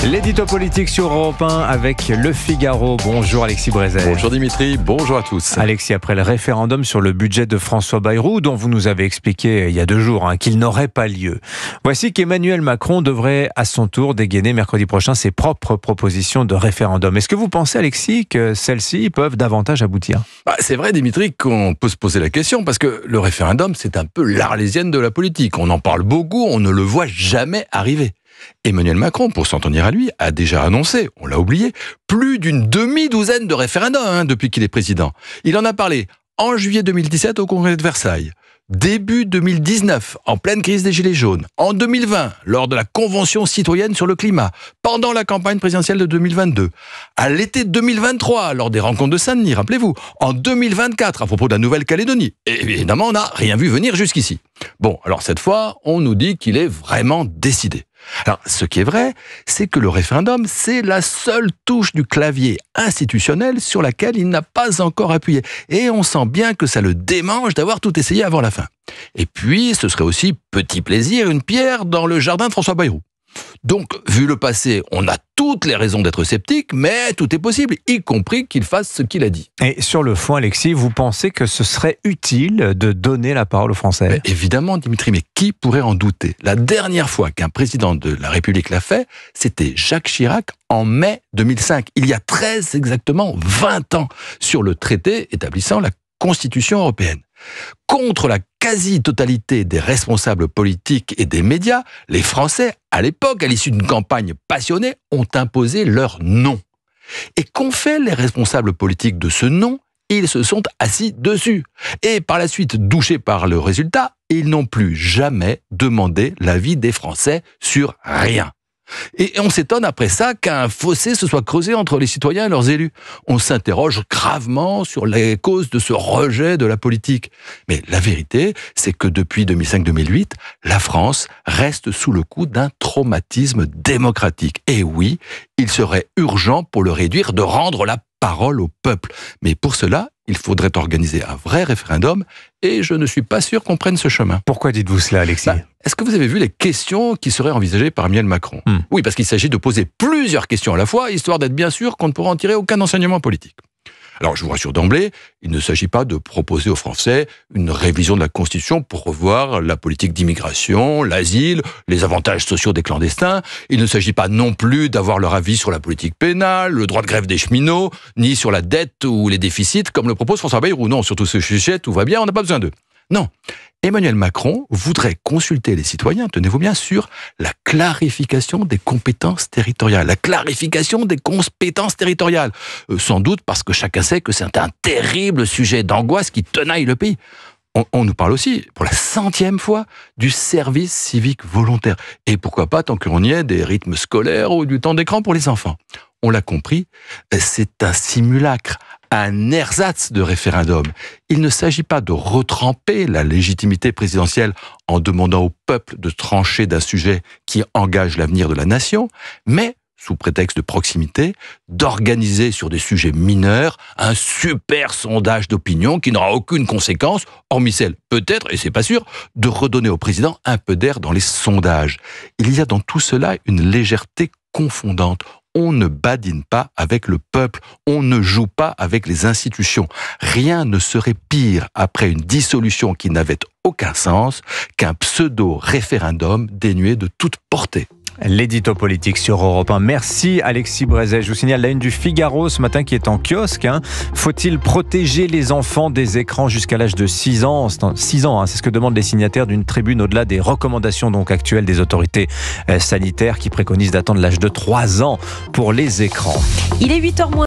L'édito politique sur Europe 1 avec Le Figaro. Bonjour Alexis Brézet. Bonjour Dimitri, bonjour à tous. Alexis, après le référendum sur le budget de François Bayrou, dont vous nous avez expliqué il y a 2 jours qu'il n'aurait pas lieu, voici qu'Emmanuel Macron devrait à son tour dégainer mercredi prochain ses propres propositions de référendum. Est-ce que vous pensez, Alexis, que celles-ci peuvent davantage aboutir ? C'est vrai, Dimitri, qu'on peut se poser la question, parce que le référendum, c'est un peu l'arlésienne de la politique. On en parle beaucoup, on ne le voit jamais arriver. Emmanuel Macron, pour s'en tenir à lui, a déjà annoncé, on l'a oublié, plus d'une demi-douzaine de référendums depuis qu'il est président. Il en a parlé en juillet 2017 au Congrès de Versailles, début 2019, en pleine crise des Gilets jaunes, en 2020, lors de la Convention citoyenne sur le climat, pendant la campagne présidentielle de 2022, à l'été 2023, lors des rencontres de Saint-Denis, rappelez-vous, en 2024, à propos de la Nouvelle-Calédonie. Et évidemment, on n'a rien vu venir jusqu'ici. Bon, alors cette fois, on nous dit qu'il est vraiment décidé. Alors, ce qui est vrai, c'est que le référendum, c'est la seule touche du clavier institutionnel sur laquelle il n'a pas encore appuyé. Et on sent bien que ça le démange d'avoir tout essayé avant la fin. Et puis, ce serait aussi, petit plaisir, une pierre dans le jardin de François Bayrou. Donc, vu le passé, on a toutes les raisons d'être sceptique, mais tout est possible, y compris qu'il fasse ce qu'il a dit. Et sur le fond, Alexis, vous pensez que ce serait utile de donner la parole aux Français ? Mais évidemment, Dimitri, mais qui pourrait en douter ? La dernière fois qu'un président de la République l'a fait, c'était Jacques Chirac en mai 2005. Il y a exactement 20 ans, sur le traité établissant la Constitution européenne. Contre la quasi-totalité des responsables politiques et des médias, les Français, à l'époque, à l'issue d'une campagne passionnée, ont imposé leur non. Et qu'ont fait les responsables politiques de ce non ? Ils se sont assis dessus. Et par la suite, douchés par le résultat, ils n'ont plus jamais demandé l'avis des Français sur rien. Et on s'étonne après ça qu'un fossé se soit creusé entre les citoyens et leurs élus. On s'interroge gravement sur les causes de ce rejet de la politique. Mais la vérité, c'est que depuis 2005-2008, la France reste sous le coup d'un traumatisme démocratique. Et oui, il serait urgent pour le réduire de rendre la parole au peuple. Mais pour cela, il faudrait organiser un vrai référendum et je ne suis pas sûr qu'on prenne ce chemin. Pourquoi dites-vous cela, Alexis ? Est-ce que vous avez vu les questions qui seraient envisagées par Emmanuel Macron ? Oui, parce qu'il s'agit de poser plusieurs questions à la fois, histoire d'être bien sûr qu'on ne pourra en tirer aucun enseignement politique. Alors, je vous rassure d'emblée, il ne s'agit pas de proposer aux Français une révision de la Constitution pour revoir la politique d'immigration, l'asile, les avantages sociaux des clandestins. Il ne s'agit pas non plus d'avoir leur avis sur la politique pénale, le droit de grève des cheminots, ni sur la dette ou les déficits, comme le propose François Bayrou. Non, surtout ce sujet, tout va bien, on n'a pas besoin d'eux. Non, Emmanuel Macron voudrait consulter les citoyens, tenez-vous bien, sur la clarification des compétences territoriales. La clarification des compétences territoriales. Sans doute parce que chacun sait que c'est un terrible sujet d'angoisse qui tenaille le pays. On nous parle aussi, pour la 100e fois, du service civique volontaire. Et pourquoi pas, tant qu'on y est, des rythmes scolaires ou du temps d'écran pour les enfants. On l'a compris, c'est un simulacre, un ersatz de référendum. Il ne s'agit pas de retremper la légitimité présidentielle en demandant au peuple de trancher d'un sujet qui engage l'avenir de la nation, mais sous prétexte de proximité, d'organiser sur des sujets mineurs un super sondage d'opinion qui n'aura aucune conséquence, hormis celle, peut-être, et c'est pas sûr, de redonner au président un peu d'air dans les sondages. Il y a dans tout cela une légèreté confondante. On ne badine pas avec le peuple, on ne joue pas avec les institutions. Rien ne serait pire après une dissolution qui n'avait aucun sens qu'un pseudo-référendum dénué de toute portée. L'édito politique sur Europe 1. Merci Alexis Brézet. Je vous signale la une du Figaro ce matin qui est en kiosque. Faut-il protéger les enfants des écrans jusqu'à l'âge de 6 ans ? 6 ans, c'est ce que demandent les signataires d'une tribune au-delà des recommandations actuelles des autorités sanitaires qui préconisent d'attendre l'âge de 3 ans pour les écrans. Il est 8h moins.